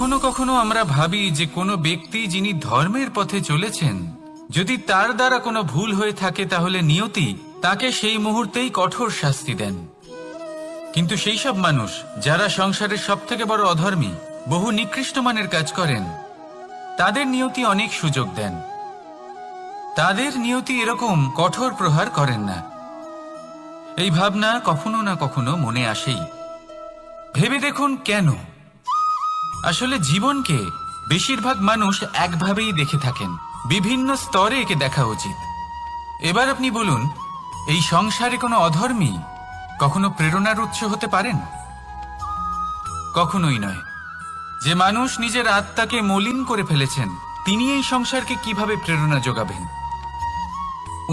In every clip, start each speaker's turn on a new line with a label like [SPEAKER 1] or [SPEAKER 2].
[SPEAKER 1] কখনো কখনো আমরা ভাবি যে কোনো ব্যক্তি যিনি ধর্মের পথে চলেছেন, যদি তার দ্বারা কোনো ভুল হয়ে থাকে তাহলে নিয়তি তাকে সেই মুহূর্তেই কঠোর শাস্তি দেন। কিন্তু সেই সব মানুষ যারা সংসারের সবথেকে বড় অধর্মী, বহু নিকৃষ্ট মানের কাজ করেন, তাদের নিয়তি অনেক সুযোগ দেন। তাদের নিয়তি এরকম কঠোর প্রহার করেন না। এই ভাবনা কখনো না কখনো মনে আসেই। ভেবে দেখুন কেন? আসলে জীবনকে বেশিরভাগ মানুষ একভাবেই দেখে থাকেন, বিভিন্ন স্তরে একে দেখা উচিত। এবার আপনি বলুন, এই সংসারে কোনো অধর্মী কখনো প্রেরণার উৎস হতে পারেন? কখনোই নয়। যে মানুষ নিজের আত্মাকে মলিন করে ফেলেছেন, তিনি এই সংসারকে কিভাবে প্রেরণা যোগাবেন?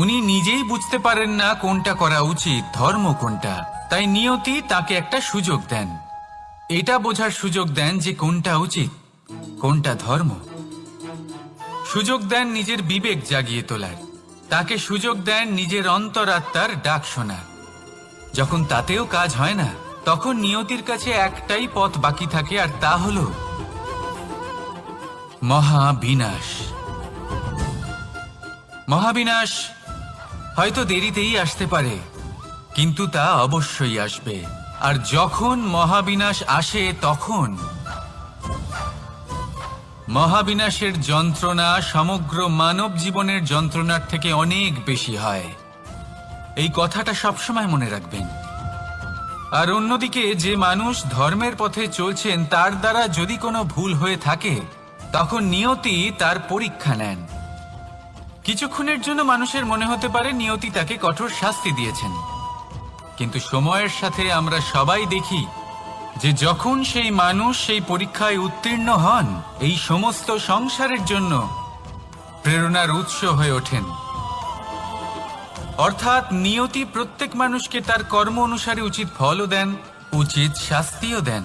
[SPEAKER 1] উনি নিজেই বুঝতে পারেন না কোনটা করা উচিত, ধর্ম কোনটা। তাই নিয়তি তাকে একটা সুযোগ দেন, এটা বোঝার সুযোগ দেন যে কোনটা উচিত, কোনটা ধর্ম। সুযোগ দেন নিজের বিবেক জাগিয়ে তোলার, তাকে সুযোগ দেন নিজের অন্তরাত্মার ডাক শোনার। যখন তাতেও কাজ হয় না, তখন নিয়তির কাছে একটাই পথ বাকি থাকে, আর তা হল মহাবিনাশ। মহাবিনাশ হয়তো দেরিতেই আসতে পারে, কিন্তু তা অবশ্যই আসবে। আর যখন মহাবিনাশ আসে, তখন মহাবিনাশের যন্ত্রণা সমগ্র মানব জীবনের যন্ত্রণার থেকে অনেক বেশি হয়। এই কথাটা সবসময় মনে রাখবেন। আর অন্যদিকে যে মানুষ ধর্মের পথে চলছেন, তার দ্বারা যদি কোনো ভুল হয়ে থাকে, তখন নিয়তি তার পরীক্ষা নেন। কিছুক্ষণের জন্য মানুষের মনে হতে পারে নিয়তি তাকে কঠোর শাস্তি দিয়েছেন, কিন্তু সময়ের সাথে আমরা সবাই দেখি যে যখন সেই মানুষ সেই পরীক্ষায় উত্তীর্ণ হন, এই সমস্ত সংসারের জন্য প্রেরণার উৎস হয়ে ওঠেন। অর্থাৎ নিয়তি প্রত্যেক মানুষকে তার কর্ম অনুসারে উচিত ফলও দেন, উচিত শাস্তিও দেন।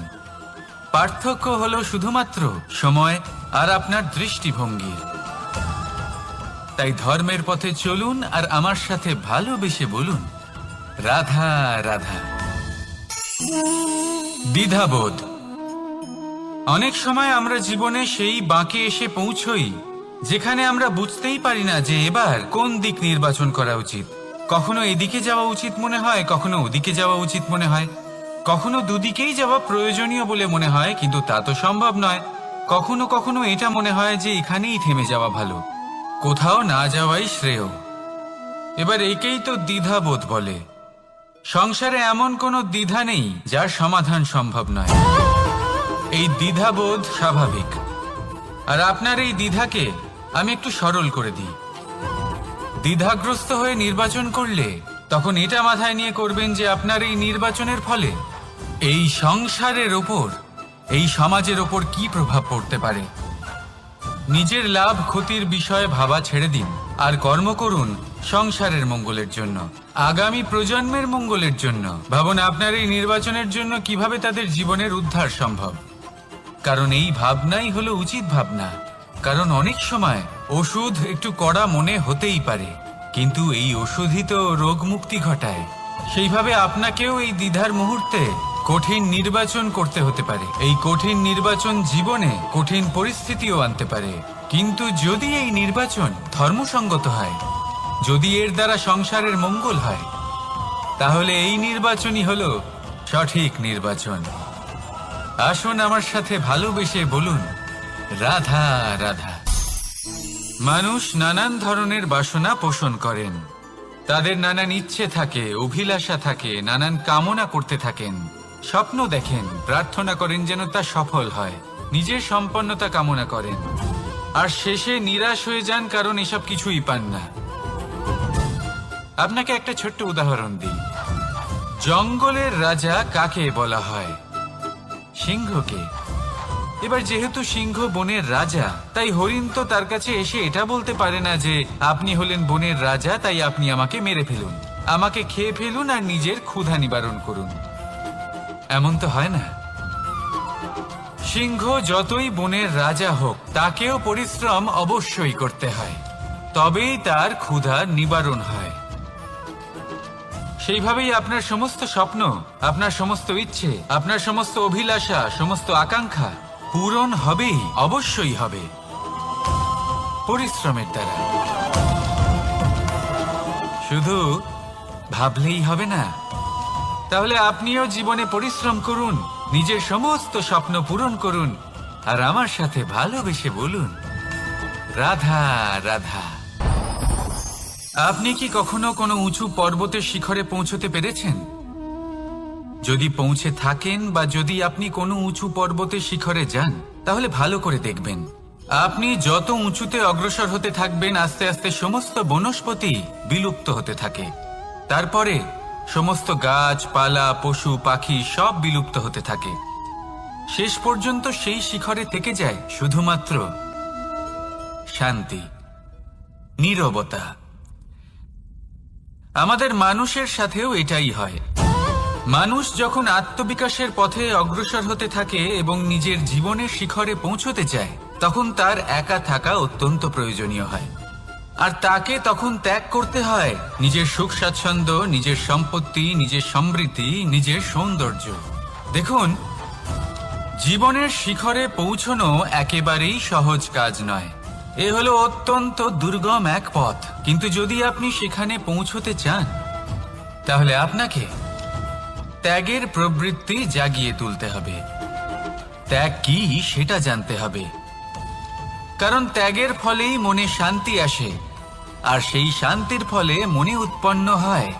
[SPEAKER 1] পার্থক্য হলো শুধুমাত্র সময় আর আপনার দৃষ্টিভঙ্গির। তাই ধর্মের পথে চলুন আর আমার সাথে ভালোবেসে বলুন, রাধা রাধা। দ্বিধাবোধ। অনেক সময় আমরা জীবনে সেই বাঁকে এসে পৌঁছই যেখানে আমরা বুঝতেই পারি না যে এবার কোন দিক নির্বাচন করা উচিত। কখনো এদিকে যাওয়া উচিত মনে হয়, কখনো ওদিকে যাওয়া উচিত মনে হয়, কখনো দুদিকেই যাওয়া প্রয়োজনীয় বলে মনে হয়, কিন্তু তা তো সম্ভব নয়। কখনো কখনো এটা মনে হয় যে এখানেই থেমে যাওয়া ভালো, কোথাও না যাওয়াই শ্রেয়। এবার একেই তো দ্বিধাবোধ বলে। সংসারে এমন কোনো দ্বিধা নেই যার সমাধান সম্ভব নয়। এই দ্বিধাবোধ স্বাভাবিক। আর আপনার এই দ্বিধাকে আমি একটু সরল করে দিই। দ্বিধাগ্রস্ত হয়ে নির্বাচন করলে তখন এটা মাথায় নিয়ে করবেন যে আপনার এই নির্বাচনের ফলে এই সংসারের ওপর, এই সমাজের ওপর কি প্রভাব পড়তে পারে। নিজের লাভ ক্ষতির বিষয়ে ভাবা ছেড়ে দিন আর কর্ম করুন সংসারের মঙ্গলের জন্য, আগামী প্রজন্মের মঙ্গলের জন্য। ভাবুন আপনার এই নির্বাচনের জন্য কিভাবে তাদের জীবনের উদ্ধার সম্ভব। কারণ এই ভাবনাই হলো উচিত ভাবনা। কারণ অনেক সময় ওষুধ একটু কড়া মনে হতেই পারে, কিন্তু এই ওষুধই তো রোগ মুক্তি ঘটায়। সেইভাবে আপনাকেও এই দ্বিধার মুহূর্তে কঠিন নির্বাচন করতে হতে পারে। এই কঠিন নির্বাচন জীবনে কঠিন পরিস্থিতিও আনতে পারে, কিন্তু যদি এই নির্বাচন ধর্মসঙ্গত হয়, যদি এর দ্বারা সংসারের মঙ্গল হয়, তাহলে এই নির্বাচনই হলো সঠিক নির্বাচন। আসুন আমার সাথে ভালোবেসে বলুন, রাধা রাধা। মানুষ নানান ধরনের বাসনা পোষণ করেন, তাদের নানান ইচ্ছে থাকে, অভিলাষা থাকে, নানান কামনা করতে থাকেন, স্বপ্ন দেখেন, প্রার্থনা করেন যেন তা সফল হয়, নিজের সম্পন্নতা কামনা করেন, আর শেষে নিরাশ হয়ে যান কারণ এসব কিছুই পান না। আপনাকে একটা ছোট্ট উদাহরণ দিই। জঙ্গলের রাজা কাকে বলা হয়? সিংহকে। এবার যেহেতু সিংহ বনের রাজা, তাই হরিণ তো তার কাছে এসে এটা বলতে পারে না যে আপনি হলেন বনের রাজা, তাই আপনি আমাকে মেরে ফেলুন, আমাকে খেয়ে ফেলুন আর নিজের ক্ষুধা নিবারণ করুন। এমন তো হয় না। সিংহ যতই বনের রাজা হোক, তাকেও পরিশ্রম অবশ্যই করতে হয়, তবেই তার ক্ষুধা নিবারণ হয়। সেইভাবেই আপনার সমস্ত স্বপ্ন, আপনার সমস্ত ইচ্ছে, আপনার সমস্ত অভিলাষা, সমস্ত আকাঙ্ক্ষা পূরণ হবেই, অবশ্যই হবে, পরিশ্রমের দ্বারা। শুধু ভাবলেই হবে না। তাহলে আপনিও জীবনে পরিশ্রম করুন, নিজের সমস্ত স্বপ্ন পূরণ করুন, আর আমার সাথে ভালোবেসে বলুন, রাধা রাধা। আপনি কি কখনো কোনো উঁচু পর্বতের শিখরে পৌঁছতে পেরেছেন? যদি পৌঁছে থাকেন বা যদি আপনি কোনো উঁচু পর্বতের শিখরে যান, তাহলে ভালো করে দেখবেন, আপনি যত উঁচুতে অগ্রসর হতে থাকবেন, আস্তে আস্তে সমস্ত বনস্পতি বিলুপ্ত হতে থাকে। তারপরে সমস্ত গাছপালা, পশু পাখি সব বিলুপ্ত হতে থাকে। শেষ পর্যন্ত সেই শিখরে থেকে যায় শুধুমাত্র শান্তি, নীরবতা। আমাদের মানুষের সাথেও এটাই হয়। মানুষ যখন আত্মবিকাশের পথে অগ্রসর হতে থাকে এবং নিজের জীবনের শিখরে পৌঁছতে চায়, তখন তার একা থাকা অত্যন্ত প্রয়োজনীয় হয়। আর তাকে তখন ত্যাগ করতে হয় নিজের সুখ স্বাচ্ছন্দ্য, নিজের সম্পত্তি, নিজের সমৃদ্ধি, নিজের সৌন্দর্য। দেখুন, জীবনের শিখরে পৌঁছনো একেবারেই সহজ কাজ নয়। এ হলো অত্যন্ত দুর্গম এক পথ। কিন্তু যদি আপনি সেখানে পৌঁছতে চান, তাহলে আপনাকে ত্যাগের প্রবৃত্তি জাগিয়ে তুলতে হবে। ত্যাগ কি সেটা জানতে হবে, কারণ ত্যাগের ফলেই মনে শান্তি আসে, আর সেই শান্তির ফলে মনে উৎপন্ন হয়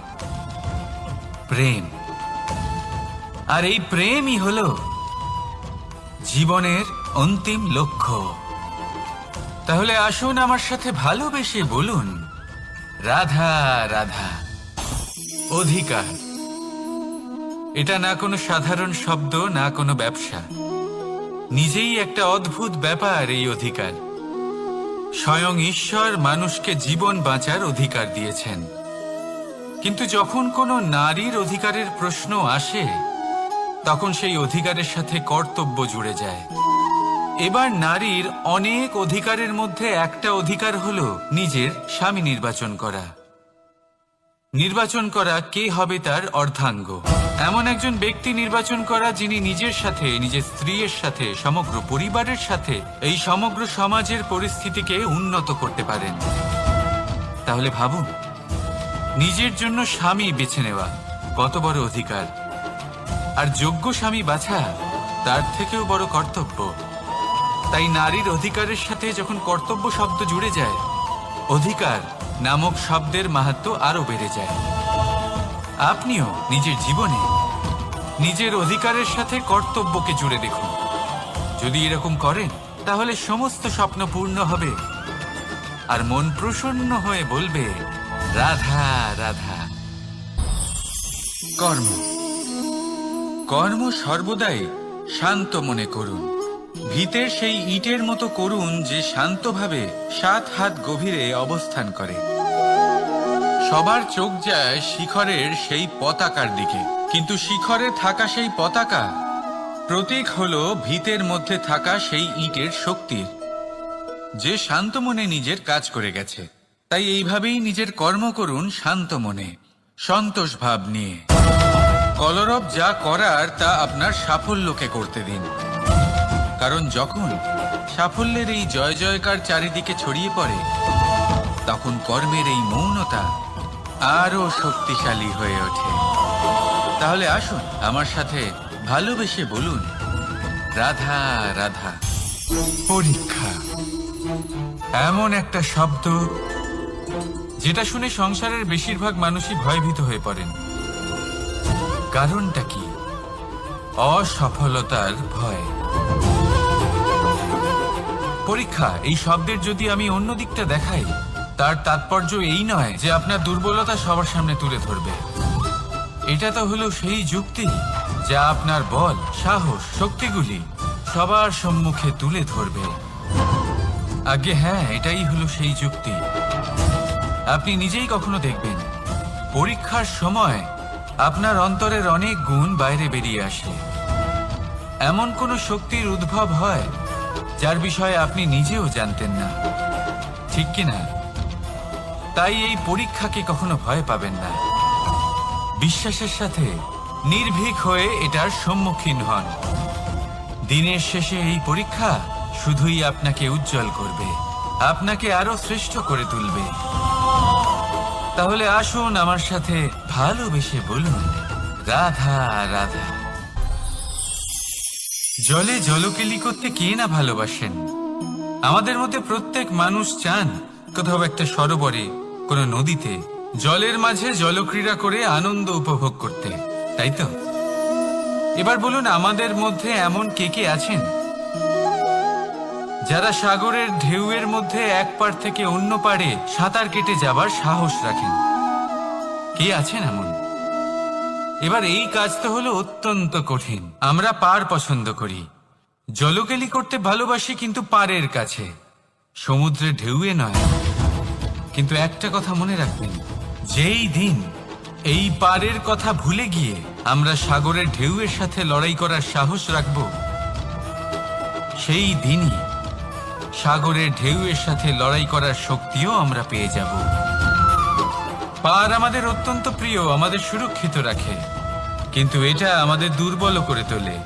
[SPEAKER 1] প্রেম। আর এই প্রেমই হলো জীবনের অন্তিম লক্ষ্য। তাহলে আসুন আমার সাথে ভালোবেসে বলুন, রাধা রাধা। অধিকার, এটা না কোনো সাধারণ শব্দ, না কোনো ব্যবসা, নিজেই একটা অদ্ভুত ব্যাপার এই অধিকার। স্বয়ং ঈশ্বর মানুষকে জীবন বাঁচার অধিকার দিয়েছেন। কিন্তু যখন কোনো নারীর অধিকারের প্রশ্ন আসে, তখন সেই অধিকারের সাথে কর্তব্য জুড়ে যায়। এবার নারীর অনেক অধিকারের মধ্যে একটা অধিকার হলো নিজের স্বামী নির্বাচন করা। নির্বাচন করা কে হবে তার অর্ধাঙ্গ, এমন একজন ব্যক্তি নির্বাচন করা যিনি নিজের সাথে, নিজের স্ত্রীর সাথে, সমগ্র পরিবারের সাথে এই সমগ্র সমাজের পরিস্থিতিকে উন্নত করতে পারেন। তাহলে ভাবুন, নিজের জন্য স্বামী বেছে নেওয়া কত বড় অধিকার, আর যোগ্য স্বামী বাছা তার থেকেও বড় কর্তব্য। তাই নারীর অধিকারের সাথে যখন কর্তব্য শব্দ জুড়ে যায়, অধিকার নামক শব্দের মাহাত্ম্য আরো বেড়ে যায়। আপনিও নিজের জীবনে নিজের অধিকারের সাথে কর্তব্যকে জুড়ে দেখুন। যদি এরকম করেন, তাহলে সমস্ত স্বপ্ন পূর্ণ হবে, আর মন প্রসন্ন হয়ে বলবে, রাধা রাধা। কর্ম, কর্ম সর্বদাই শান্ত মনে করুন। ভিতের সেই ইটের মতো করুন যে শান্তভাবে 7 হাত গভীরে অবস্থান করে। সবার চোখ যায় শিখরের সেই পতাকার দিকে, কিন্তু শিখরে থাকা সেই পতাকা প্রতীক হলো ভিতের মধ্যে থাকা সেই ইটের শক্তির, যে শান্ত মনে নিজের কাজ করে গেছে। তাই এইভাবেই নিজের কর্ম করুন শান্ত মনে, সন্তোষ ভাব নিয়ে। কলরব যা করার তা আপনার সাফল্যকে করতে দিন, কারণ যখন সাফল্যের এই জয় জয়কার চারিদিকে ছড়িয়ে পড়ে, তখন কর্মের এই মৌনতা আরো শক্তিশালী হয়ে ওঠে। তাহলে আসুন আমার সাথে ভালোবেসে বলুন, রাধা রাধা। পরীক্ষা এমন একটা শব্দ যেটা শুনে সংসারের বেশিরভাগ মানুষই ভয়ভীত হয়ে পড়েন। কারণটা কি? অসফলতার ভয়। পরীক্ষা এই শব্দের যদি আমি অন্য দিকটা দেখাই, তার তাৎপর্য এই নয় যে আপনার দুর্বলতা সবার সামনে তুলে ধরবে। এটা তো হলো সেই যুক্তি যা আপনার বল, সাহস, শক্তিগুলি সবার সম্মুখে তুলে ধরবে। আগে হ্যাঁ, এটাই হলো সেই যুক্তি। আপনি নিজেই কখনো দেখবেন, পরীক্ষার সময় আপনার অন্তরের অনেক গুণ বাইরে বেরিয়ে আসে। এমন কোনো শক্তির উদ্ভব হয় যার বিষয়ে আপনি নিজেও জানতেন না, ঠিক কিনা? তাই এই পরীক্ষাকে কখনো ভয় পাবেন না। বিশ্বাসের সাথে নির্ভীক হয়ে এটার সম্মুখীন হন। দিনের শেষে এই পরীক্ষা শুধুই আপনাকে উজ্জ্বল করবে, আপনাকে আরো শ্রেষ্ঠ করে তুলবে। তাহলে আসুন আমার সাথে ভালোবেসে বলুন, রাধা রাধা। জলে জলকেলি করতে কে না ভালোবাসেন? আমাদের মধ্যে প্রত্যেক মানুষ চান কোথাও একটা সরোবরে, কোনো নদীতে, জলের মাঝে জলক্রীড়া করে আনন্দ উপভোগ করতে, তাই তো? এবার বলুন, আমাদের মধ্যে এমন কে কে আছেন যারা সাগরের ঢেউয়ের মধ্যে এক পাড় থেকে অন্য পাড়ে সাঁতার কেটে যাবার সাহস রাখেন? কে আছেন এমন? এবার এই কাজ তো হলো অত্যন্ত কঠিন। আমরা পাড় পছন্দ করি, জলকেলি করতে ভালোবাসি, কিন্তু পাড়ের কাছে, সমুদ্রের ঢেউয়ে নয়। কিন্তু একটা কথা মনে রাখবেন, যেই দিন এই পাড়ের কথা ভুলে গিয়ে আমরা সাগরের ঢেউয়ের সাথে লড়াই করার সাহস রাখব, সেই দিনই সাগরের ঢেউয়ের সাথে লড়াই করার শক্তিও আমরা পেয়ে যাব। পাড় আমাদের অত্যন্ত প্রিয়, আমাদের সুরক্ষিত রাখে, কিন্তু এটা আমাদের দুর্বল করে তোলে।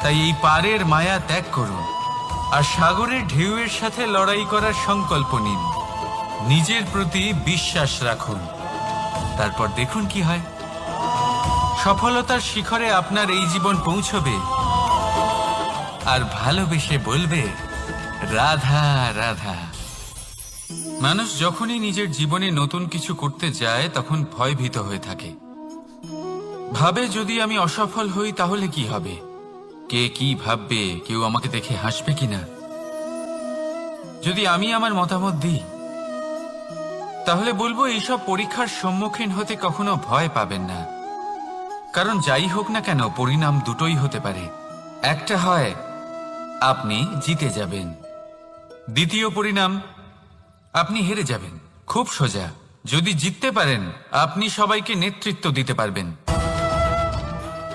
[SPEAKER 1] তাই এই পাড়ের মায়া ত্যাগ করুন আর সাগরের ঢেউয়ের সাথে লড়াই করার সংকল্প নিন। নিজের প্রতি বিশ্বাস রাখুন, তারপর দেখুন কি হয়। সফলতার শিখরে আপনার এই জীবন পৌঁছবে আর ভালোবেসে বলবে, রাধা রাধা। মানুষ যখনই নিজের জীবনে নতুন কিছু করতে যায় তখন ভয়ভীত হয়ে থাকে, ভাবে যদি আমি অসফল হই তাহলে কি হবে, কে কি ভাববে, কেউ আমাকে দেখে হাসবে কিনা। যদি আমি আমার মতামত দিই তাহলে বলবো, এইসব পরীক্ষার সম্মুখীন হতে কখনো ভয় পাবেন না, কারণ যাই হোক না কেন পরিণাম দুটোই হতে পারে। একটা হয় আপনি জিতে যাবেন, দ্বিতীয় পরিণাম আপনি হেরে যাবেন। খুব সোজা। যদি জিততে পারেন আপনি সবাইকে নেতৃত্ব দিতে পারবেন,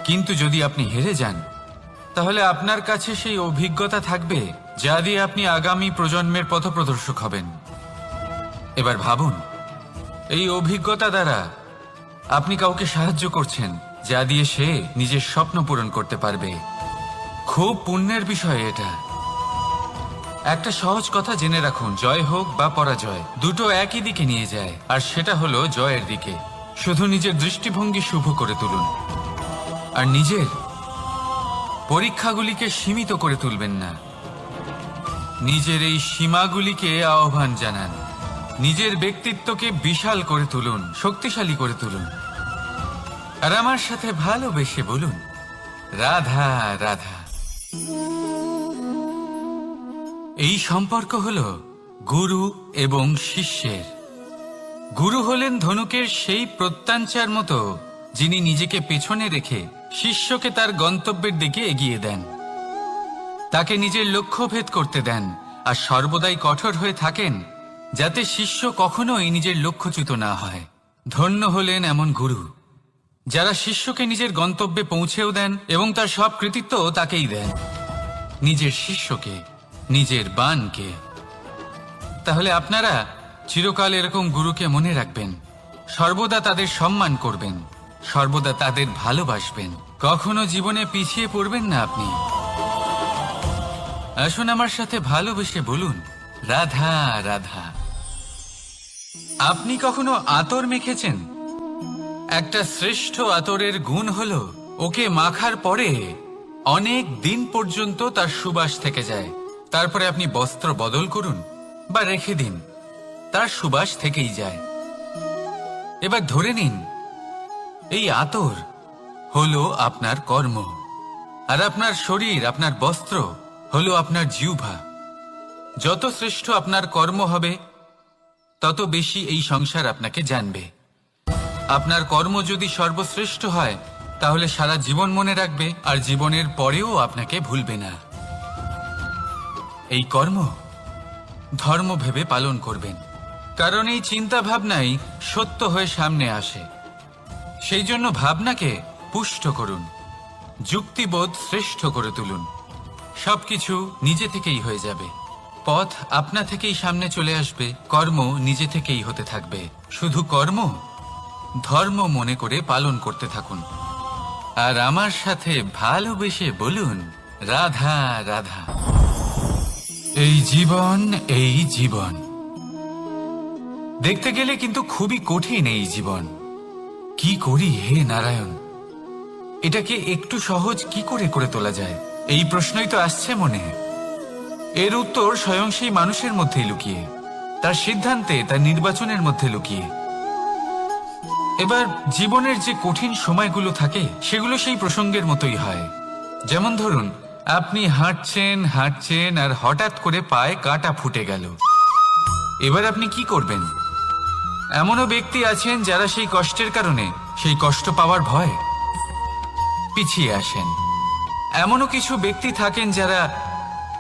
[SPEAKER 1] কিন্তু যদি আপনি হেরে যান তাহলে আপনার কাছে সেই অভিজ্ঞতা থাকবে যা দিয়ে আপনি আগামী প্রজন্মের পথপ্রদর্শক হবেন। এবার ভাবুন, এই অভিজ্ঞতা দ্বারা আপনি কাউকে সাহায্য করছেন যা দিয়ে সে নিজের স্বপ্ন পূরণ করতে পারবে। খুব পুণ্যের বিষয় এটা। একটা সহজ কথা জেনে রাখুন, জয় হোক বা পরাজয় দুটো একই দিকে নিয়ে যায়, আর সেটা হলো জয়ের দিকে। শুধু নিজের দৃষ্টিভঙ্গি শুভ করে তুলুন আর নিজের পরীক্ষাগুলিকে সীমিত করে তুলবেন না। নিজের এই সীমাগুলিকে আহ্বান জানান, নিজের ব্যক্তিত্বকে বিশাল করে তুলুন, শক্তিশালী করে তুলুন, আর আমার সাথে ভালোবেসে বলুন, রাধা রাধা। এই সম্পর্ক হলো গুরু এবং শিষ্যের। গুরু হলেন ধনুকের সেই প্রত্যঞ্চার মতো যিনি নিজেকে পেছনে রেখে শিষ্যকে তার গন্তব্যের দিকে এগিয়ে দেন, তাকে নিজের লক্ষ্য ভেদ করতে দেন, আর সর্বদাই কঠোর হয়ে থাকেন যাতে শিষ্য কখনোই নিজের লক্ষ্যচ্যুত না হয়। ধন্য হলেন এমন গুরু যারা শিষ্যকে নিজের গন্তব্যে পৌঁছেও দেন এবং তার সব কৃতিত্ব তাকেই দেন, নিজের শিষ্যকে, নিজের বাণকে। তাহলে আপনারা চিরকাল এরকম গুরুকে মনে রাখবেন, সর্বদা তাদের সম্মান করবেন, সর্বদা তাদের ভালোবাসবেন, কখনো জীবনে পিছিয়ে পড়বেন না আপনি। আসুন আমার সাথে ভালোবেসে বলুন, রাধা রাধা। আপনি কখনো আতর মেখেছেন? একটা শ্রেষ্ঠ আতরের গুণ হলো ওকে মাখার পরে অনেক দিন পর্যন্ত তার সুবাস থেকে যায়। তারপরে আপনি বস্ত্র বদল করুন বা রেখে দিন, তার সুবাস থেকেই যায়। এবার ধরে নিন এই আতর হলো আপনার কর্ম, আর আপনার শরীর, আপনার বস্ত্র হলো আপনার জিহ্বা। যত শ্রেষ্ঠ আপনার কর্ম হবে তত বেশি এই সংসার আপনাকে জানবে। আপনার কর্ম যদি সর্বশ্রেষ্ঠ হয় তাহলে সারা জীবন মনে রাখবে, আর জীবনের পরেও আপনাকে ভুলবে না। এই কর্ম ধর্ম ভেবে পালন করবেন, কারণ এই চিন্তা ভাবনাই সত্য হয়ে সামনে আসে। সেই জন্য ভাবনাকে পুষ্ট করুন, যুক্তিবোধ শ্রেষ্ঠ করে তুলুন, সবকিছু নিজে থেকেই হয়ে যাবে। পথ আপনা থেকেই সামনে চলে আসবে, কর্ম নিজে থেকেই হতে থাকবে। শুধু কর্ম ধর্ম মনে করে পালন করতে থাকুন, আর আমার সাথে ভালোবেসে বলুন, রাধা রাধা। এই জীবন, এই জীবন দেখতে গেলে কিন্তু খুবই কঠিন। এই জীবন কি করি হে নারায়ণ, এটাকে একটু সহজ কি করে করে তোলা যায়, এই প্রশ্নই তো আসছে মনে। এর উত্তর স্বয়ং সেই মানুষের মধ্যেই লুকিয়ে, তার সিদ্ধান্তে, তার নির্বাচনের মধ্যে লুকিয়ে। এবার জীবনের যে কঠিন সময়গুলো থাকে সেগুলো সেই প্রসঙ্গের মতোই হয়। যেমন ধরুন, আপনি হাঁটছেন হাঁটছেন আর হঠাৎ করে পায়ে কাঁটা ফুটে গেল। এবার আপনি কি করবেন? এমনও ব্যক্তি আছেন যারা সেই কষ্টের কারণে, সেই কষ্ট পাওয়ার ভয় পিছিয়ে আসেন। এমনও কিছু ব্যক্তি থাকেন যারা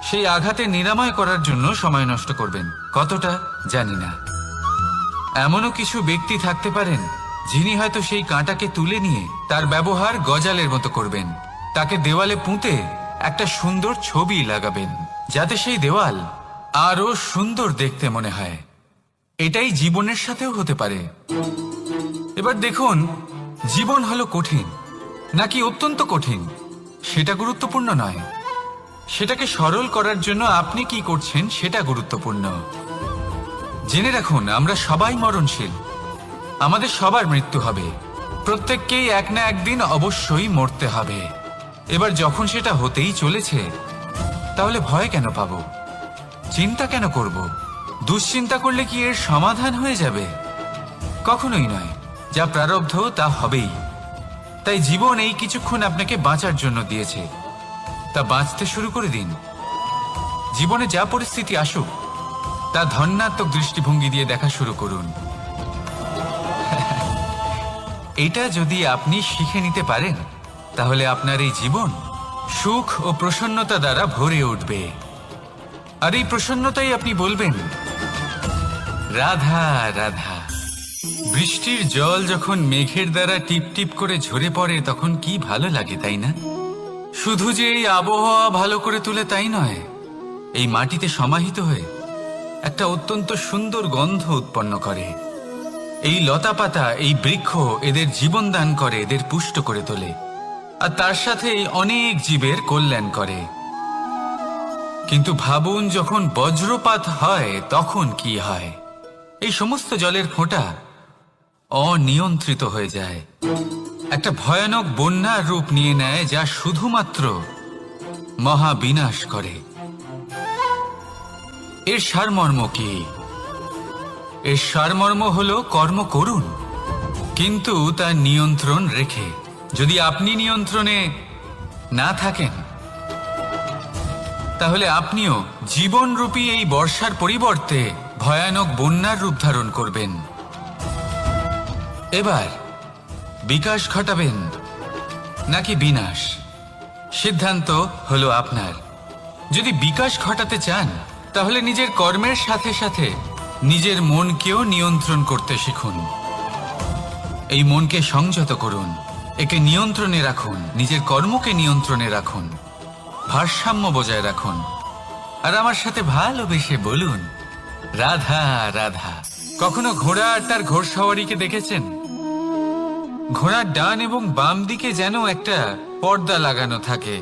[SPEAKER 1] সেই আঘাতে নিরাময় করার জন্য সময় নষ্ট করবেন, কতটা জানি না। এমনও কিছু ব্যক্তি থাকতে পারেন যিনি হয়তো সেই কাঁটাকে তুলে নিয়ে তার ব্যবহার গজালের মতো করবেন, তাকে দেওয়ালে পুঁতে একটা সুন্দর ছবি লাগাবেন, যাতে সেই দেওয়াল আরো সুন্দর দেখতে মনে হয়। এটাই জীবনের সাথেও হতে পারে। এবার দেখুন, জীবন হলো কঠিন নাকি অত্যন্ত কঠিন সেটা গুরুত্বপূর্ণ নয়, সেটাকে সরল করার জন্য আপনি কি করছেন সেটা গুরুত্বপূর্ণ। জেনে রাখুন, আমরা সবাই মরণশীল, আমাদের সবার মৃত্যু হবে, প্রত্যেককেই এক না একদিন অবশ্যই মরতে হবে। এবার যখন সেটা হতেই চলেছে, তাহলে ভয় কেন পাবো, চিন্তা কেন করব? দুশ্চিন্তা করলে কি এর সমাধান হয়ে যাবে? কখনোই নয়। যা প্রারব্ধ তা হবেই। তাই জীবন এই কিছুক্ষণ আপনাকে বাঁচার জন্য দিয়েছে, তা বাঁচতে শুরু করে দিন। জীবনে যা পরিস্থিতি আসুক তা ধন্যাত্মক দৃষ্টিভঙ্গি দিয়ে দেখা শুরু করুন। এটা যদি আপনি শিখে নিতে পারেন, তাহলে আপনার এই জীবন সুখ ও প্রসন্নতা দ্বারা ভরে উঠবে। আর এই প্রসন্নতাই আপনি বলবেন রাধা রাধা। বৃষ্টির জল যখন মেঘের দ্বারা টিপ টিপ করে ঝরে পড়ে তখন কি ভালো লাগে, তাই না? শুধু যে এই আবহাওয়া ভালো করে তুলে তাই নয়, এই মাটিতে সমাহিত হয়ে একটা অত্যন্ত সুন্দর গন্ধ উৎপন্ন করে। এই লতা পাতা, এই বৃক্ষ এদের জীবন দান করে, এদের পুষ্ট করে তোলে, আর তার সাথে অনেক জীবের কল্যাণ করে। কিন্তু ভাবুন, যখন বজ্রপাত হয় তখন কি হয়? এই সমস্ত জলের ফোঁটা অনিয়ন্ত্রিত হয়ে যায়, একটা ভয়ানক বন্যার রূপ নিয়ে নেয়, যা শুধুমাত্র মহাবিনাশ করে। এর সারমর্ম কি? এর সারমর্ম হলো কর্ম করুন, কিন্তু তার নিয়ন্ত্রণ রেখে। যদি আপনি নিয়ন্ত্রণে না থাকেন, তাহলে আপনিও জীবনরূপী এই বর্ষার পরিবর্তে ভয়ানক বন্যার রূপ ধারণ করবেন। এবার বিকাশ ঘটাবেন নাকি বিনাশ, সিদ্ধান্ত হলো আপনার। যদি বিকাশ ঘটাতে চান, তাহলে নিজের কর্মের সাথে সাথে নিজের মনকেও নিয়ন্ত্রণ করতে শিখুন। এই মনকে সংযত করুন, একে নিয়ন্ত্রণে রাখুন, নিজের কর্মকে নিয়ন্ত্রণে রাখুন, ভারসাম্য বজায় রাখুন। আর আমার সাথে ভালোবেসে বলুন রাধা রাধা। কখনো ঘোড়া আর তার ঘোড়সওয়ারিকে দেখেছেন? ঘোড়ার ডান এবং বাম দিকে যেন একটা পর্দা লাগানো থাকে।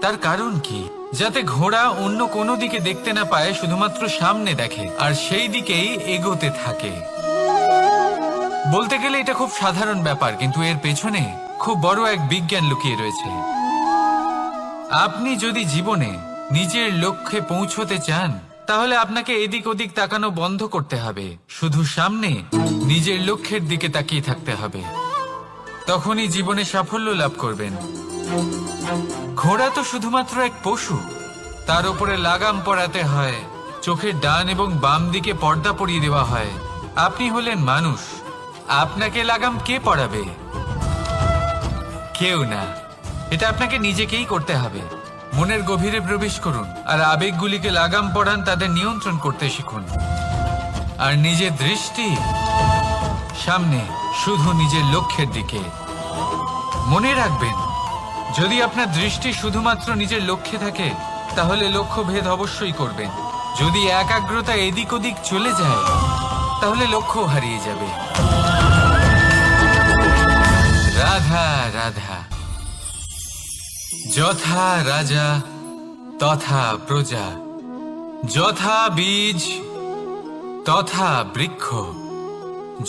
[SPEAKER 1] তার কারণ কি? যাতে ঘোড়া অন্য কোনো দিকে দেখতে না পায়, শুধুমাত্র সামনে দেখে আর সেই দিকেই এগোতে থাকে। বলতে গেলে এটা খুব সাধারণ ব্যাপার, কিন্তু এর পেছনে খুব বড় এক বিজ্ঞান লুকিয়ে রয়েছে। আপনি যদি জীবনে নিজের লক্ষ্যে পৌঁছতে চান, তাহলে আপনাকে এদিক ওদিক তাকানো বন্ধ করতে হবে, শুধু সামনে নিজের লক্ষ্যের দিকে তাকিয়ে থাকতে হবে। তখনই জীবনে সাফল্য লাভ করবেন। ঘোড়া তো শুধুমাত্র এক পশু, তার উপরে লাগাম পরাতে হয়, চোখের ডান এবং বাম দিকে পর্দা পরিয়ে দেওয়া হয়। আপনি হলেন মানুষ, আপনাকে লাগাম কে পরাবে? কেউ না। এটা আপনাকে নিজেকেই করতে হবে। মনের গভীরে প্রবেশ করুন আর আবেগগুলিকে লাগাম পরান, তাদের নিয়ন্ত্রণ করতে শিখুন। আর নিজের দৃষ্টি সামনে, শুধু নিজের লক্ষ্যের দিকে। মনে রাখবেন, যদি আপনার দৃষ্টি শুধুমাত্র নিজের লক্ষ্যে থাকে, তাহলে লক্ষ্য ভেদ অবশ্যই করবেন। যদি একাগ্রতা এদিক ওদিক চলে যায়, তাহলে লক্ষ্য হারিয়ে যাবে। রাধা রাধা। যথা রাজা তথা প্রজা, যথা বীজ তথা বৃক্ষ,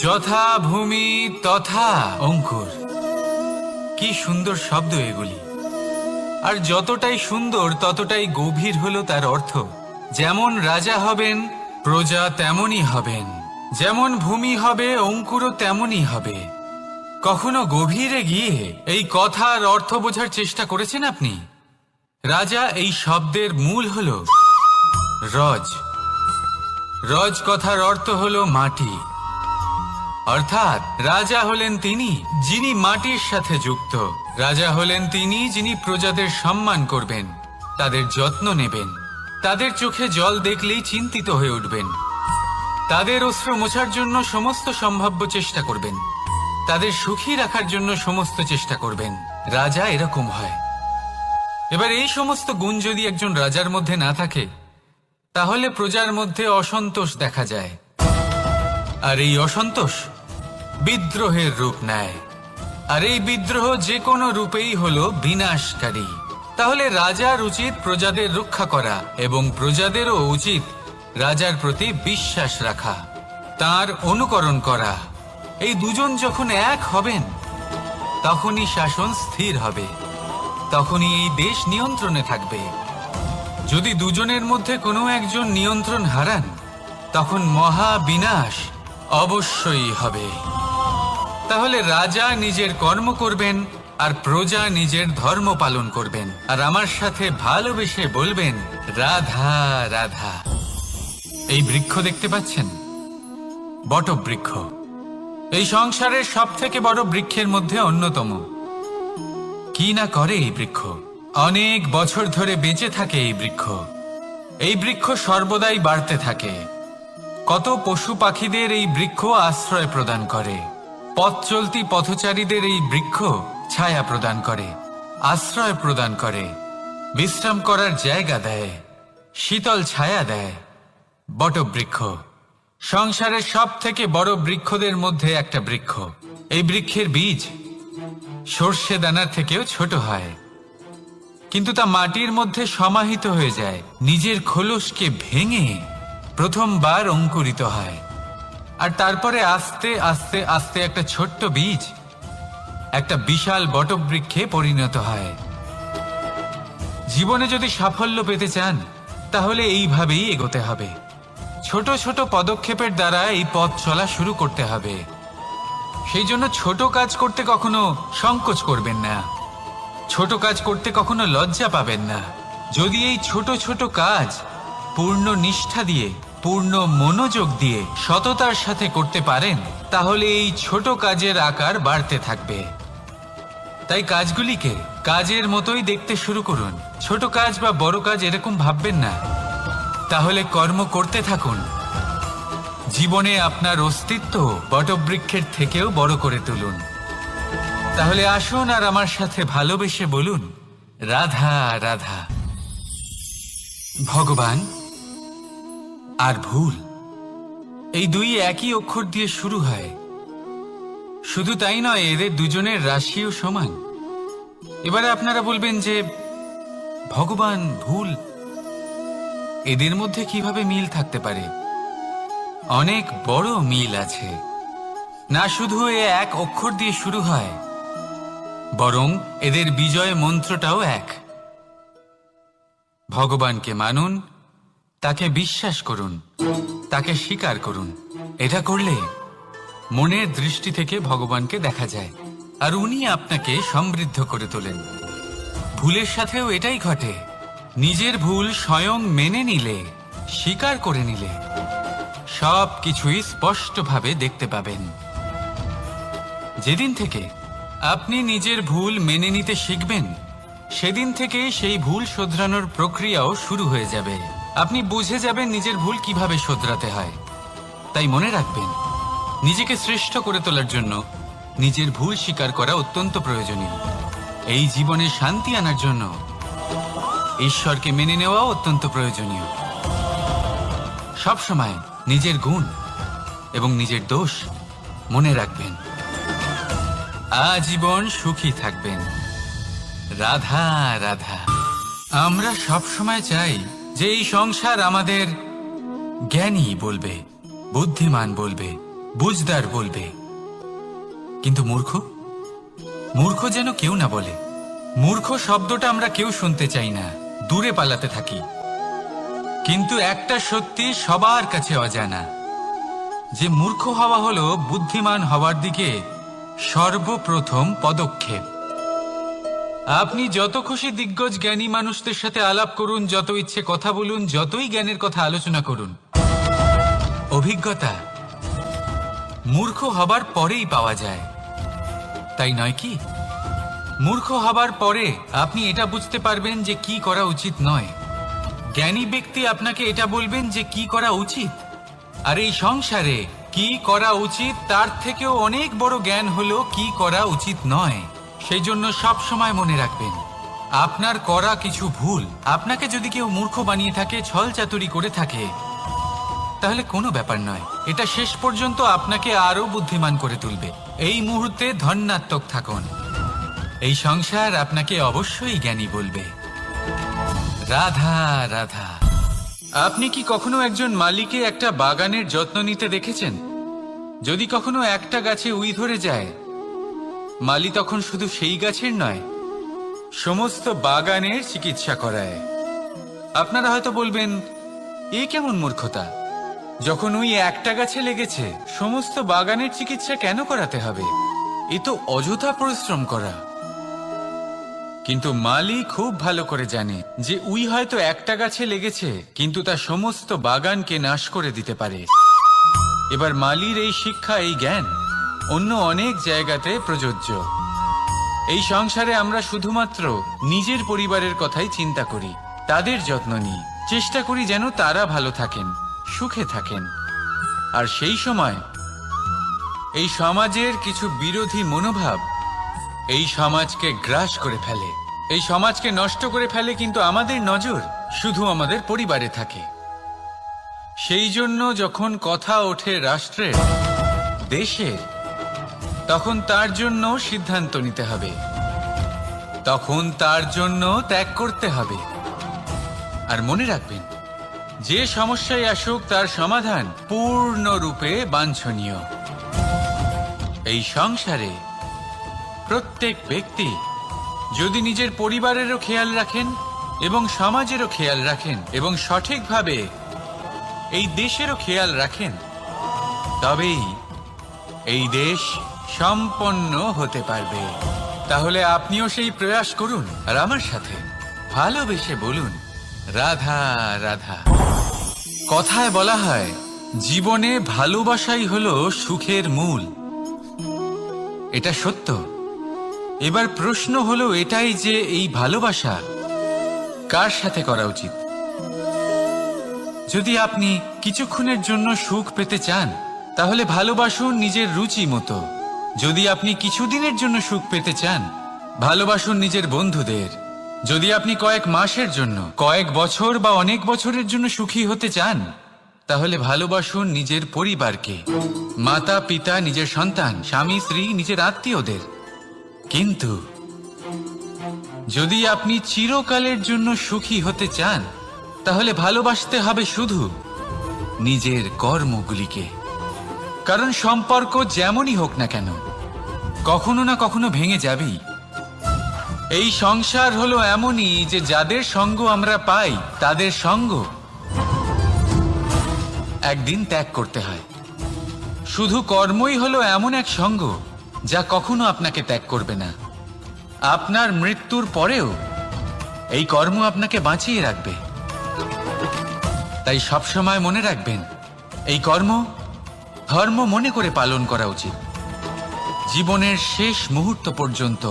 [SPEAKER 1] যথা ভূমি তথা অঙ্কুর। কি সুন্দর শব্দ এগুলি! আর যতটাই সুন্দর ততটাই গভীর হলো তার অর্থ। যেমন রাজা হবেন, প্রজা তেমনই হবেন। যেমন ভূমি হবে, অঙ্কুরও তেমনই হবে। কখনো গভীরে গিয়ে এই কথার অর্থ বোঝার চেষ্টা করেছেন আপনি? রাজা এই শব্দের মূল হল রজ। রজ কথার অর্থ হল মাটি। অর্থাৎ রাজা হলেন তিনি যিনি মাটির সাথে যুক্ত। রাজা হলেন তিনি যিনি প্রজাদের সম্মান করবেন, তাদের যত্ন নেবেন, তাদের চোখে জল দেখলেই চিন্তিত হয়ে উঠবেন, তাদের অশ্রু মোছার জন্য সমস্ত সম্ভাব্য চেষ্টা করবেন, তাদের সুখী রাখার জন্য সমস্ত চেষ্টা করবেন। রাজা এরকম হয়। এবার এই সমস্ত গুণ যদি একজন রাজার মধ্যে না থাকে, তাহলে প্রজার মধ্যে অসন্তোষ দেখা যায়। আর এই অসন্তোষ বিদ্রোহের রূপ নেয়। আর এই বিদ্রোহ যে কোনো রূপেই হলো বিনাশকারী। তাহলে রাজার উচিত প্রজাদের রক্ষা করা, এবং প্রজাদেরও উচিত রাজার প্রতি বিশ্বাস রাখা, তার অনুকরণ করা। এই দুজন যখন এক হবেন, তখনই শাসন স্থির হবে, তখনই এই দেশ নিয়ন্ত্রণে থাকবে। যদি দুজনের মধ্যে কোনো একজন নিয়ন্ত্রণ হারান, তখন মহা বিনাশ অবশ্যই হবে। তাহলে রাজা নিজের কর্ম করবেন আর প্রজা নিজের ধর্ম পালন করবেন, আর আমার সাথে ভালোবেসে বলবেন রাধা রাধা। এই বৃক্ষ দেখতে পাচ্ছেন, বটবৃক্ষ। এই সংসারের সব থেকে বড় বৃক্ষের মধ্যে অন্যতম। কি না করে এই বৃক্ষ! অনেক বছর ধরে বেঁচে থাকে এই বৃক্ষ। এই বৃক্ষ সর্বদাই বাড়তে থাকে। কত পশু পাখিদের এই বৃক্ষ আশ্রয় প্রদান করে। পথ চলতি পথচারীদের এই বৃক্ষ ছায়া প্রদান করে, আশ্রয় প্রদান করে, বিশ্রাম করার জায়গা দেয়, শীতল ছায়া দেয়। বটবৃক্ষ সংসারের সব থেকে বড় বৃক্ষদের মধ্যে একটা বৃক্ষ। এই বৃক্ষের বীজ সর্ষে দানার থেকেও ছোট হয়, কিন্তু তা মাটির মধ্যে সমাহিত হয়ে যায়, নিজের খোলসকে ভেঙে প্রথমবার অঙ্কুরিত হয়। আর তারপরে আস্তে আস্তে আস্তে একটা ছোট্ট বীজ একটা বিশাল বটবৃক্ষে পরিণত হয়। জীবনে যদি সাফল্য পেতে চান, তাহলে এইভাবেই এগোতে হবে। ছোট ছোট পদক্ষেপের দ্বারা এই পথ চলা শুরু করতে হবে। সেই জন্য ছোট কাজ করতে কখনো সংকোচ করবেন না, ছোট কাজ করতে কখনো লজ্জা পাবেন না। যদি এই ছোট ছোট কাজ পূর্ণ নিষ্ঠা দিয়ে, পূর্ণ মনোযোগ দিয়ে, সততার সাথে করতে পারেন, তাহলে এই ছোট কাজের আকার বাড়তে থাকবে। তাই কাজগুলিকে কাজের মতোই দেখতে শুরু করুন। ছোট কাজ বা বড় কাজ এরকম ভাববেন না। তাহলে কর্ম করতে থাকুন। জীবনে আপনার অস্তিত্ব বটবৃক্ষের থেকেও বড় করে তুলুন। তাহলে আসুন আর আমার সাথে ভালোবেসে বলুন রাধা রাধা। ভগবান আর ভুল, এই দুই একই অক্ষর দিয়ে শুরু হয়। শুধু তাই নয়, এদের দুজনের রাশিও সমান। এবারে আপনারা বলবেন যে ভগবান, ভুল, এদের মধ্যে কিভাবে মিল থাকতে পারে? অনেক বড় মিল আছে। না শুধু এ এক অক্ষর দিয়ে শুরু হয়, বরং এদের বিজয় মন্ত্রটাও এক। ভগবানকে মানুন, তাকে বিশ্বাস করুন, তাকে স্বীকার করুন। এটা করলে মনের দৃষ্টি থেকে ভগবানকে দেখা যায়, আর উনি আপনাকে সমৃদ্ধ করে তোলেন। ভুলের সাথেও এটাই ঘটে। নিজের ভুল স্বয়ং মেনে নিলে, স্বীকার করে নিলে, সব কিছুই স্পষ্টভাবে দেখতে পাবেন। যেদিন থেকে আপনি নিজের ভুল মেনে নিতে শিখবেন, সেদিন থেকে সেই ভুল শোধরানোর প্রক্রিয়াও শুরু হয়ে যাবে। আপনি বুঝে যাবেন নিজের ভুল কিভাবে শোধরাতে হয়। তাই মনে রাখবেন, নিজেকে শ্রেষ্ঠ করে তোলার জন্য নিজের ভুল স্বীকার করা অত্যন্ত প্রয়োজনীয়। এই জীবনে শান্তি আনার জন্য ঈশ্বরকে মেনে নেওয়াও অত্যন্ত প্রয়োজনীয়। সবসময় নিজের গুণ এবং নিজের দোষ মনে রাখবেন। আজীবন সুখী থাকবেন। রাধা রাধা। আমরা সব সময় চাই যে এই সংসার আমাদের জ্ঞানী বলবে, বুদ্ধিমান বলবে, বুঝদার বলবে, কিন্তু মূর্খ মূর্খ যেন কেউ না বলে। মূর্খ শব্দটা আমরা কেউ শুনতে চাই না, দূরে পালাতে থাকি। কিন্তু একটা সত্যি সবার কাছে অজানা, যে মূর্খ হওয়া হলো বুদ্ধিমান হওয়ার দিকে সর্বপ্রথম পদক্ষেপ। আপনি যত খুশি দিগ্গজ জ্ঞানী মানুষদের সাথে আলাপ করুন, যত ইচ্ছে কথা বলুন, যতই জ্ঞানের কথা আলোচনা করুন, অভিজ্ঞতা মূর্খ হবার পরেই পাওয়া যায়, তাই নয় কি? মূর্খ হবার পরে আপনি এটা বুঝতে পারবেন যে কি করা উচিত নয়। জ্ঞানী ব্যক্তি আপনাকে এটা বলবেন যে কি করা উচিত। আর এই সংসারে কি করা উচিত তার থেকেও অনেক বড় জ্ঞান হলো কি করা উচিত নয়। সেই জন্য সব সময় মনে রাখবেন, আপনার করা কিছু ভুল আপনাকে যদি কেউ মূর্খ বানিয়ে থাকে, ছল চাতুরি করে থাকে, তাহলে কোনো ব্যাপার নয়, এটা শেষ পর্যন্ত আপনাকে আরো বুদ্ধিমান করে তুলবে। এই মুহূর্তে ধন্যাত্মক থাকুন, এই সংসার আপনাকে অবশ্যই জ্ঞানী বলবে। রাধা রাধা। আপনি কি কখনো একজন মালিকে একটা বাগানের যত্ন নিতে দেখেছেন? যদি কখনো একটা গাছে উই ধরে যায়, মালি তখন শুধু সেই গাছের নয়, সমস্ত বাগানের চিকিৎসা করায়। আপনারা হয়তো বলবেন, এ কেমন মূর্খতা, যখন উই একটা গাছে লেগেছে সমস্ত বাগানের চিকিৎসা কেন করাতে হবে? এ তো অযথা পরিশ্রম করা। কিন্তু মালি খুব ভালো করে জানে যে উই হয়তো একটা গাছে লেগেছে, কিন্তু তা সমস্ত বাগানকে নাশ করে দিতে পারে। এবার মালির এই শিক্ষা, এই জ্ঞান অন্য অনেক জায়গাতে প্রযোজ্য। এই সংসারে আমরা শুধুমাত্র নিজের পরিবারের কথাই চিন্তা করি, তাদের যত্ন নিই, চেষ্টা করি যেন তারা ভালো থাকেন, সুখে থাকেন। আর সেই সময় এই সমাজের কিছু বিরোধী মনোভাব এই সমাজকে গ্রাস করে ফেলে, এই সমাজকে নষ্ট করে ফেলে, কিন্তু আমাদের নজর শুধু আমাদের পরিবারে থাকে। সেই জন্য যখন কথা ওঠে রাষ্ট্রের, দেশের, তখন তার জন্য সিদ্ধান্ত নিতে হবে, তখন তার জন্য ত্যাগ করতে হবে। আর মনে রাখবেন, যে সমস্যায় আসুক তার সমাধান পূর্ণরূপে বাঞ্ছনীয়। এই সংসারে প্রত্যেক ব্যক্তি যদি নিজের পরিবারেরও খেয়াল রাখেন এবং সমাজেরও খেয়াল রাখেন এবং সঠিকভাবে এই দেশেরও খেয়াল রাখেন, তবেই এই দেশ সম্পন্ন হতে পারবে। তাহলে আপনিও সেই প্রয়াস করুন আর আমার সাথে ভালোবেসে বলুন, রাধা রাধা। কথায় বলা হয়, জীবনে ভালোবাসাই হলো সুখের মূল। এটা সত্য। এবার প্রশ্ন হলো এটাই যে এই ভালোবাসা কার সাথে করা উচিত। যদি আপনি কিছুক্ষণের জন্য সুখ পেতে চান, তাহলে ভালোবাসুন নিজের রুচি মতো। যদি আপনি কিছুদিনের জন্য সুখ পেতে চান, ভালোবাসুন নিজের বন্ধুদের। যদি আপনি কয়েক মাসের জন্য, কয়েক বছর বা অনেক বছরের জন্য সুখী হতে চান, তাহলে ভালোবাসুন নিজের পরিবারকে, মাতা পিতা, নিজের সন্তান, স্বামী স্ত্রী, নিজের আত্মীয়দের। কিন্তু যদি আপনি চিরকালের জন্য সুখী হতে চান, তাহলে ভালোবাসতে হবে শুধু নিজের কর্মগুলিকে। কারণ সম্পর্ক যেমনই হোক না কেন, কখনো না কখনো ভেঙে যাবেই। এই সংসার হলো এমনই যে যাদের সঙ্গ আমরা পাই, তাদের সঙ্গ একদিন ত্যাগ করতে হয়। শুধু কর্মই হলো এমন এক সঙ্গ যা কখনো আপনাকে ত্যাগ করবে না। আপনার মৃত্যুর পরেও এই কর্ম আপনাকে বাঁচিয়ে রাখবে। তাই সবসময় মনে রাখবেন, এই কর্ম ধর্ম মনে করে পালন করা উচিত। জীবনের শেষ মুহূর্ত পর্যন্ত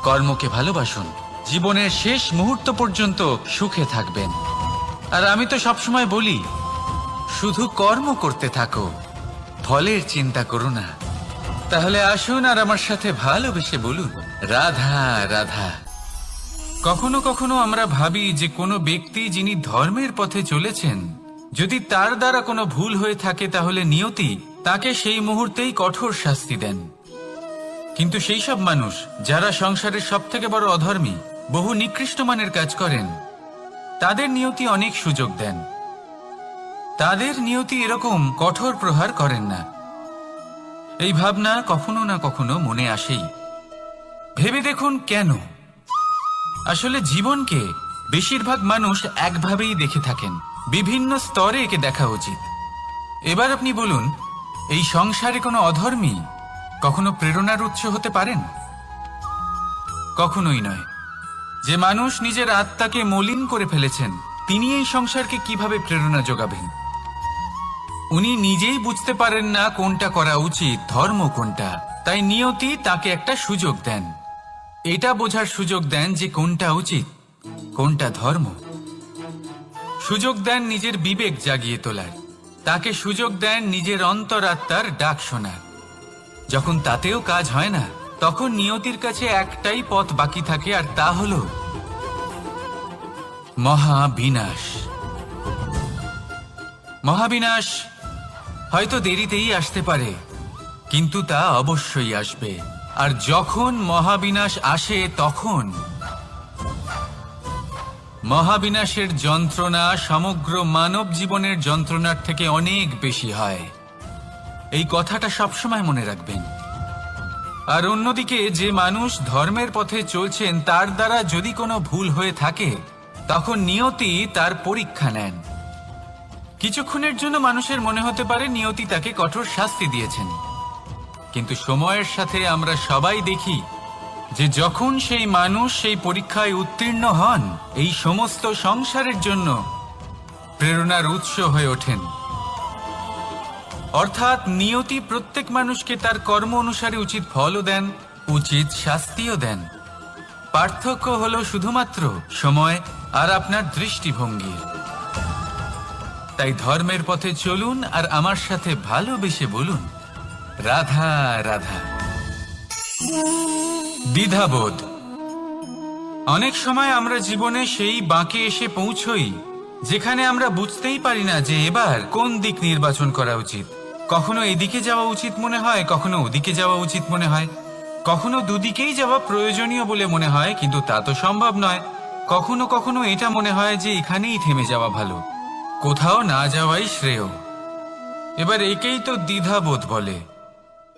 [SPEAKER 1] কর্মকে ভালোবাসুন, জীবনের শেষ মুহূর্ত পর্যন্ত সুখে থাকবেন। আর আমি তো সবসময় বলি, শুধু কর্ম করতে থাকো, ফলের চিন্তা করো না। তাহলে আসুন আর আমার সাথে ভালোবেসে বলুন, রাধা রাধা। কখনো কখনো আমরা ভাবি যে কোনো ব্যক্তি যিনি ধর্মের পথে চলেছেন, যদি তার দ্বারা কোনো ভুল হয়ে থাকে, তাহলে নিয়তি তাকে সেই মুহূর্তেই কঠোর শাস্তি দেন। কিন্তু সেই সব মানুষ যারা সংসারের সব থেকে বড় অধর্মী, বহু নিকৃষ্ট মানের কাজ করেন, তাদের নিয়তি অনেক সুযোগ দেন। তাদের নিয়তি এরকম কঠোর প্রহার করেন না। এই ভাবনা কখনো না কখনো মনে আসেই। ভেবে দেখুন কেন? আসলে জীবনকে বেশিরভাগ মানুষ একভাবেই দেখে থাকেন, বিভিন্ন স্তরে একে দেখা উচিত। এবার আপনি বলুন, এই সংসারে কোনো অধর্মী কখনো প্রেরণার উৎস হতে পারেন? কখনোই নয়। যে মানুষ নিজের আত্মাকে মলিন করে ফেলেছেন, তিনি এই সংসারকে কিভাবে প্রেরণা যোগাবেন? উনি নিজেই বুঝতে পারেন না কোনটা করা উচিত, ধর্ম কোনটা। তাই নিয়তি তাকে একটা সুযোগ দেন, এটা বোঝার সুযোগ দেন যে কোনটা উচিত, কোনটা ধর্ম। সুযোগ দেন নিজের বিবেক জাগিয়ে তোলার, তাকে সুযোগ দেন নিজের অন্তরাত্মার ডাক শোনার। যখন তাতেও কাজ হয় না, তখন নিয়তির কাছে একটাই পথ বাকি থাকে, আর তা হল মহাবিনাশ। মহাবিনাশ হয়তো দেরিতেই আসতে পারে, কিন্তু তা অবশ্যই আসবে। আর যখন মহাবিনাশ আসে, তখন মহাবিনাশের যন্ত্রণা সমগ্র মানব জীবনের যন্ত্রণার থেকে অনেক বেশি হয়। এই কথাটা সবসময় মনে রাখবেন। আর অন্যদিকে যে মানুষ ধর্মের পথে চলছেন, তার দ্বারা যদি কোনো ভুল হয়ে থাকে, তখন নিয়তি তার পরীক্ষা নেন। কিছুক্ষণের জন্য মানুষের মনে হতে পারে নিয়তি তাকে কঠোর শাস্তি দিয়েছেন, কিন্তু সময়ের সাথে আমরা সবাই দেখি যে যখন সেই মানুষ সেই পরীক্ষায় উত্তীর্ণ হন, এই সমস্ত সংসারের জন্য প্রেরণার উৎস হয়ে ওঠেন। অর্থাৎ নিয়তি প্রত্যেক মানুষকে তার কর্ম অনুসারে উচিত ফলও দেন, উচিত শাস্তিও দেন। পার্থক্য হলো শুধুমাত্র সময় আর আপনার দৃষ্টিভঙ্গির। তাই ধর্মের পথে চলুন আর আমার সাথে ভালোবেসে বলুন, রাধা রাধা। দ্বিধাবোধ। অনেক সময় আমরা জীবনে সেই বাঁকে এসে পৌঁছই যেখানে আমরা বুঝতেই পারি না যে এবার কোন দিক নির্বাচন করা উচিত। কখনো এদিকে যাওয়া উচিত মনে হয়, কখনো ওদিকে যাওয়া উচিত মনে হয়, কখনো দুদিকেই যাওয়া প্রয়োজনীয় বলে মনে হয়, কিন্তু তা তো সম্ভব নয়। কখনো কখনো এটা মনে হয় যে এখানেই থেমে যাওয়া ভালো, কোথাও না যাওয়াই শ্রেয়। এবার একেই তো দ্বিধাবোধ বলে।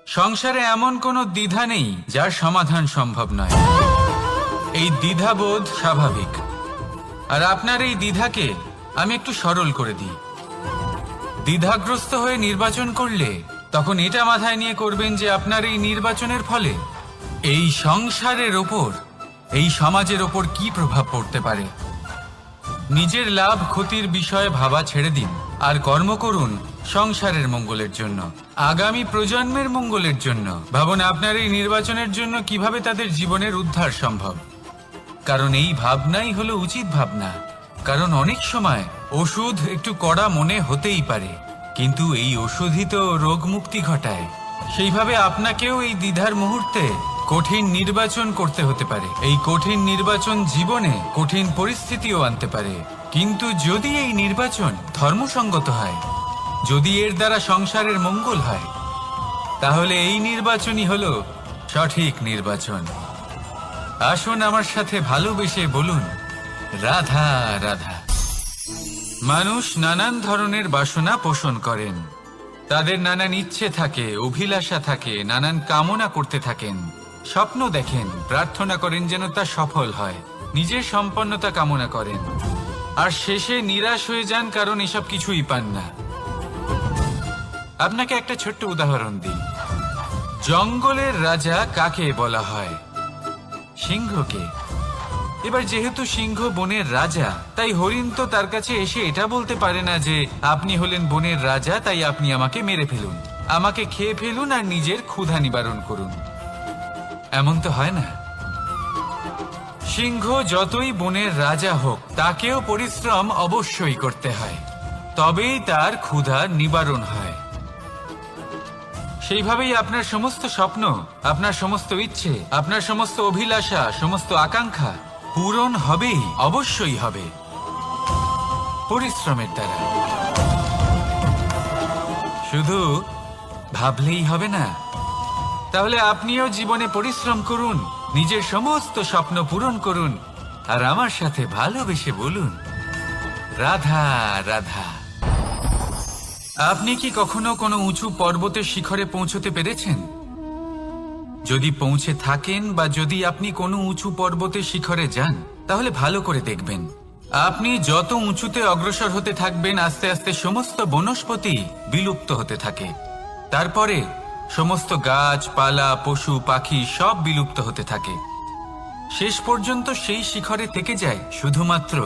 [SPEAKER 1] সংসারে এমন কোনো দ্বিধা নেই যার সমাধান সম্ভব নয়। এই দ্বিধাবোধ স্বাভাবিক। আর আপনার এই দ্বিধাকে আমি একটু সরল করে দিই। দ্বিধাগ্রস্ত হয়ে নির্বাচন করলে তখন এটা মাথায় নিয়ে করবেন যে আপনার এই নির্বাচনের ফলে এই সংসারের ওপর, এই সমাজের ওপর কি প্রভাব পড়তে পারে। নিজের লাভ ক্ষতির বিষয়ে ভাবা ছেড়ে দিন আর কর্ম করুন সংসারের মঙ্গলের জন্য, আগামী প্রজন্মের মঙ্গলের জন্য। ভাবুন আপনার এই নির্বাচনের জন্য কিভাবে তাদের জীবনের উদ্ধার সম্ভব। কারণ এই ভাবনাই হলো উচিত ভাবনা। কারণ অনেক সময় ওষুধ একটু কড়া মনে হতেই পারে, কিন্তু এই ওষুধই তো রোগ মুক্তি ঘটায়। সেইভাবে আপনাকেও এই দ্বিধার মুহূর্তে কঠিন নির্বাচন করতে হতে পারে। এই কঠিন নির্বাচন জীবনে কঠিন পরিস্থিতিও আনতে পারে, কিন্তু যদি এই নির্বাচন ধর্মসঙ্গত হয়, যদি এর দ্বারা সংসারের মঙ্গল হয়, তাহলে এই নির্বাচনই হলো সঠিক নির্বাচন। আসুন আমার সাথে ভালোবেসে বলুন, রাধা রাধা। মানুষ নানান ধরনের বাসনা পোষণ করেন, তাদের নানান ইচ্ছে থাকে, অভিলাষা থাকে, নানান কামনা করতে থাকেন, স্বপ্ন দেখেন, প্রার্থনা করেন যেন তা সফল হয়, নিজের সম্পন্নতা কামনা করেন, আর শেষে নিরাশ হয়ে যান কারণ এসব কিছুই পান না। আপনাকে একটা ছোট্ট উদাহরণ দিই। জঙ্গলের রাজা কাকে বলা হয়? সিংহকে। এবার যেহেতু সিংহ বনের রাজা, তাই হরিণ তো তার কাছে এসে এটা বলতে পারে না যে আপনি হলেন বনের রাজা, তাই আপনি আমাকে মেরে ফেলুন, আমাকে খেয়ে ফেলুন আর নিজের ক্ষুধা নিবারণ করুন। এমন তো হয় না। সিংহ যতই বনের রাজা হোক, তাকেও পরিশ্রম অবশ্যই করতে হয়, তবেই তার ক্ষুধা নিবারণ হয়। সেইভাবেই আপনার সমস্ত স্বপ্ন, আপনার সমস্ত ইচ্ছে, আপনার সমস্ত অভিলাষা, সমস্ত আকাঙ্ক্ষা পূরণ হবেই, অবশ্যই হবে, পরিশ্রমের দ্বারা। শুধু ভাবলেই হবে না, তাহলে আপনিও জীবনে পরিশ্রম করুন, নিজের সমস্ত স্বপ্ন পূরণ করুন, আর আমার সাথে ভালোবেসে বলুন, রাধা রাধা। আপনি কি কখনো কোনো উঁচু পর্বতের শিখরে পৌঁছতে পেরেছেন? যদি পৌঁছে থাকেন বা যদি আপনি কোনো উঁচু পর্বতের শিখরে যান, তাহলে ভালো করে দেখবেন, আপনি যত উঁচুতে অগ্রসর হতে থাকবেন আস্তে আস্তে সমস্ত বনস্পতি বিলুপ্ত হতে থাকে। তারপরে সমস্ত গাছপালা, পশু পাখি সব বিলুপ্ত হতে থাকে। শেষ পর্যন্ত সেই শিখরে থেকে যায় শুধুমাত্র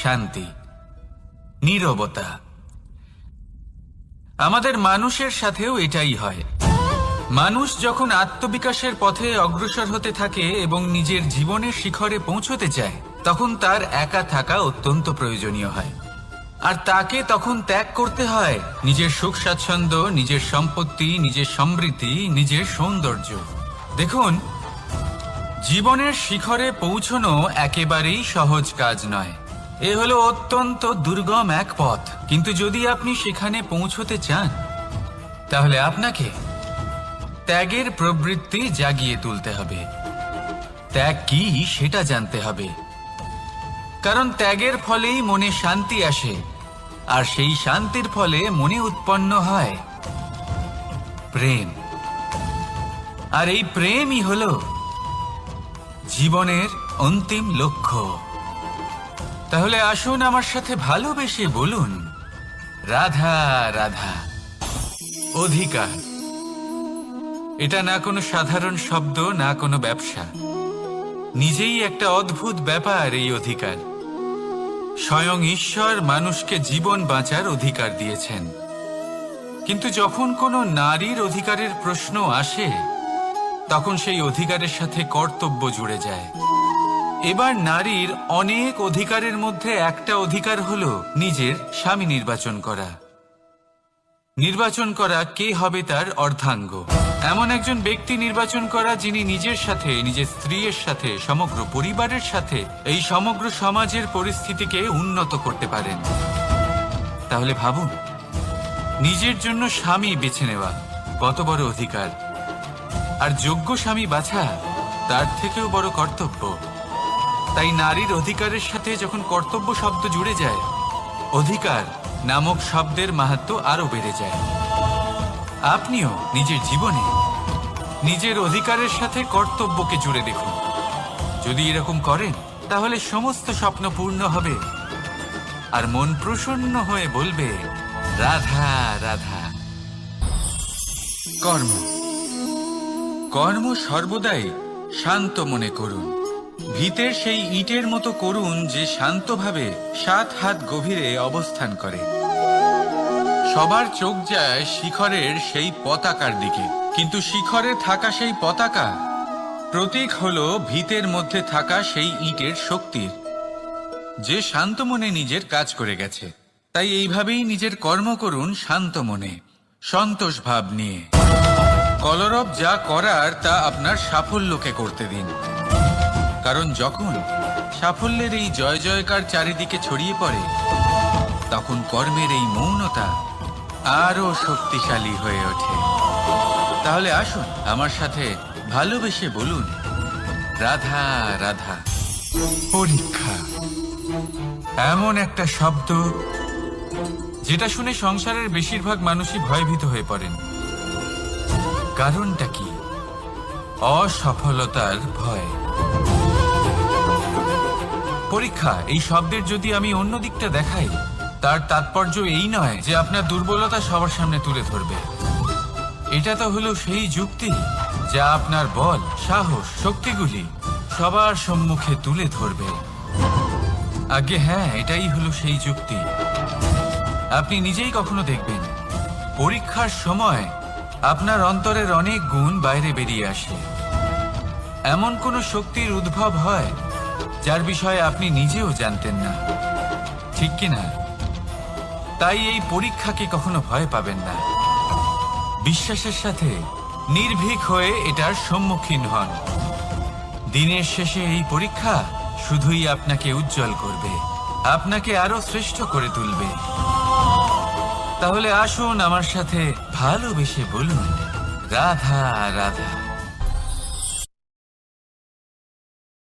[SPEAKER 1] শান্তি, নীরবতা। আমাদের মানুষের সাথেও এটাই হয়। মানুষ যখন আত্মবিকাশের পথে অগ্রসর হতে থাকে এবং নিজের জীবনের শিখরে পৌঁছতে চায়, তখন তার একা থাকা অত্যন্ত প্রয়োজনীয় হয়। আর তাকে তখন ত্যাগ করতে হয় নিজের সুখ স্বাচ্ছন্দ্য, নিজের সম্পত্তি, নিজের সমৃদ্ধি, নিজের সৌন্দর্য। দেখুন, জীবনের শিখরে পৌঁছনো একেবারেই সহজ কাজ নয়। এ হলো অত্যন্ত দুর্গম এক পথ। কিন্তু যদি আপনি সেখানে পৌঁছতে চান, তাহলে আপনাকে ত্যাগের প্রবৃত্তি জাগিয়ে তুলতে হবে। ত্যাগ কি সেটা জানতে হবে, কারণ ত্যাগের ফলেই মনে শান্তি আসে, আর সেই শান্তির ফলে মনে উৎপন্ন হয় প্রেম। আর এই প্রেমই হলো জীবনের অন্তিম লক্ষ্য। তাহলে আসুন আমার সাথে ভালোবেসে বলুন, রাধা রাধা। অধিকার, এটা না কোনো সাধারণ শব্দ, না কোনো ব্যবসা, নিজেই একটা অদ্ভুত ব্যাপার এই অধিকার। স্বয়ং ঈশ্বর মানুষকে জীবন বাঁচার অধিকার দিয়েছেন। কিন্তু যখন কোনো নারীর অধিকারের প্রশ্ন আসে, তখন সেই অধিকারের সাথে কর্তব্য জুড়ে যায়। এবার নারীর অনেক অধিকারের মধ্যে একটা অধিকার হলো নিজের স্বামী নির্বাচন করা। নির্বাচন করা কে হবে তার অর্ধাঙ্গ, এমন একজন ব্যক্তি নির্বাচন করা যিনি নিজের সাথে, নিজের স্ত্রীর সাথে, সমগ্র পরিবারের সাথে এই সমগ্র সমাজের পরিস্থিতিকে উন্নত করতে পারেন। তাহলে ভাবুন, নিজের জন্য স্বামী বেছে নেওয়া কত বড় অধিকার, আর যোগ্য স্বামী বাছা তার থেকেও বড় কর্তব্য। তাই নারীর অধিকারের সাথে যখন কর্তব্য শব্দ জুড়ে যায়, অধিকার নামক শব্দের মাহাত্ম্য আরো বেড়ে যায়। আপনিও নিজের জীবনে নিজের অধিকারের সাথে কর্তব্যকে জুড়ে দেখুন। যদি এরকম করেন, তাহলে সমস্ত স্বপ্ন পূর্ণ হবে, আর মন প্রসন্ন হয়ে বলবে, রাধা রাধা। কর্ম, কর্ম সর্বদাই শান্ত মনে করুন। ভিতের সেই ইটের মতো করুন যে শান্তভাবে 7 হাত গভীরে অবস্থান করে। সবার চোখ যায় শিখরের সেই পতাকার দিকে, কিন্তু শিখরে থাকা সেই পতাকা প্রতীক হলো ভিতের মধ্যে থাকা সেই ইটের শক্তির, যে শান্ত মনে নিজের কাজ করে গেছে। তাই এইভাবেই নিজের কর্ম করুন শান্ত মনে, সন্তোষ ভাব নিয়ে। কলরব যা করার তা আপনার সাফল্যকে করতে দিন, কারণ যখন সাফল্যের এই জয় জয়কার চারিদিকে ছড়িয়ে পড়ে, তখন কর্মের এই মৌনতা আরো শক্তিশালী হয়ে ওঠে। তাহলে আসুন আমার সাথে ভালোবেসে বলুন, রাধা রাধা। পরীক্ষা এমন একটা শব্দ যেটা শুনে সংসারের বেশিরভাগ মানুষই ভয়ভীত হয়ে পড়েন। কারণটা কি? অসফলতার ভয়। পরীক্ষা এই শব্দের যদি আমি অন্য দিকটা দেখাই, তার তাৎপর্য এই নয় যে আপনার দুর্বলতা সবার সামনে তুলে ধরবে। এটা তো হলো সেই যুক্তি যা আপনার বল, সাহস, শক্তিগুলি সবার সম্মুখে তুলে ধরবে। আগে হ্যাঁ, এটাই হলো সেই যুক্তি। আপনি নিজেই কখনো দেখবেন পরীক্ষার সময় আপনার অন্তরের অনেক গুণ বাইরে বেরিয়ে আসে। এমন কোনো শক্তির উদ্ভব হয় যার বিষয়ে আপনি নিজেও জানতেন না, ঠিক কিনা? তাই এই পরীক্ষাকে কখনো ভয় পাবেন না। বিশ্বাসের সাথে নির্ভীক হয়ে এটার সম্মুখীন হন। দিনের শেষে এই পরীক্ষা শুধুই আপনাকে উজ্জ্বল করবে, আপনাকে আরো শ্রেষ্ঠ করে তুলবে। তাহলে আসুন আমার সাথে ভালোবেসে বলুন, রাধা রাধা।